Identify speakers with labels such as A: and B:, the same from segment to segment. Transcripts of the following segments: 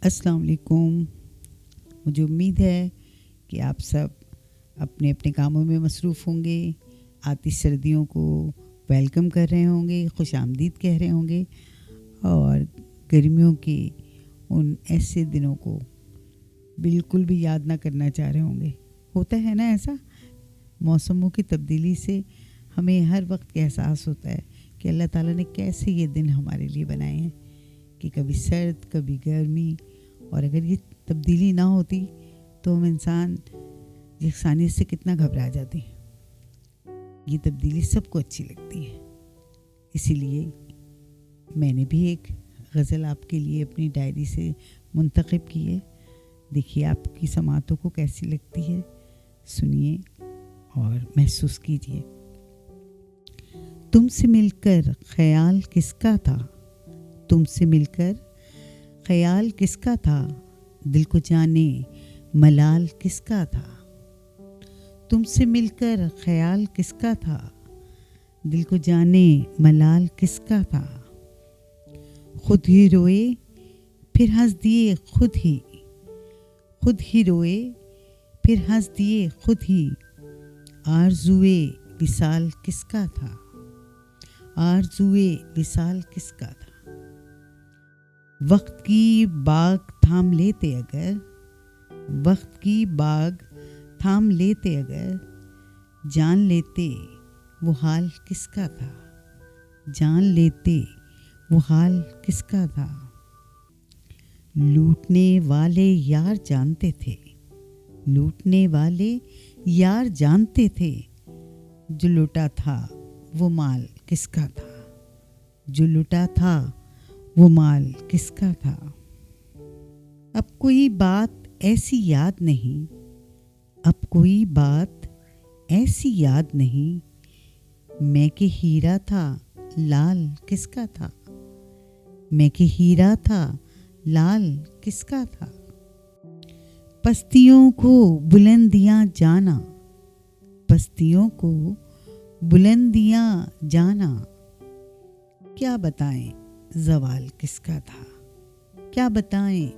A: अस्सलाम वालेकुम। मुझे उम्मीद है कि आप सब अपने अपने कामों में मसरूफ़ होंगे, आती सर्दियों को वेलकम कर रहे होंगे, खुश आमदीद कह रहे होंगे और गर्मियों के उन ऐसे दिनों को बिल्कुल भी याद ना करना चाह रहे होंगे। होता है ना ऐसा, मौसमों की तब्दीली से हमें हर वक्त एहसास होता है कि अल्लाह ताला ने कैसे ये दिन हमारे लिए बनाए हैं कि कभी सर्द कभी गर्मी, और अगर ये तब्दीली ना होती तो हम इंसान यकसानियत से कितना घबरा जाते। ये तब्दीली सबको अच्छी लगती है, इसीलिए मैंने भी एक गज़ल आपके लिए अपनी डायरी से मुंतखब की है। देखिए आपकी समातों को कैसी लगती है, सुनिए और महसूस कीजिए। तुमसे मिलकर ख्याल किसका था, तुमसे मिलकर ख्याल किसका था, दिल को जाने मलाल किसका था। तुमसे मिलकर ख्याल किसका था, दिल को जाने मलाल किसका था। खुद ही रोए फिर हंस दिए खुद ही रोए फिर हंस दिए खुद ही। आरज़ुए विसाल किसका था, आरज़ुए विसाल किसका था। वक्त की बाग थाम लेते अगर, वक्त की बाग थाम लेते अगर, जान लेते वो हाल किसका था, जान लेते वो हाल किसका था। लूटने वाले यार जानते थे, लूटने वाले यार जानते थे, जो लुटा था वो माल किसका था, जो लुटा था वो माल किसका था। अब कोई बात ऐसी याद नहीं, अब कोई बात ऐसी याद नहीं, मैं के हीरा था लाल किसका था, मैं के हीरा था लाल किसका था। पस्तियों को बुलंदियां जाना, पस्तियों को बुलंदियां जाना, क्या बताएं ज़वाल किसका था, क्या बताएं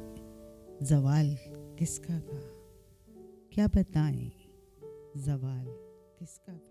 A: ज़वाल किसका था, क्या बताएं ज़वाल किसका था।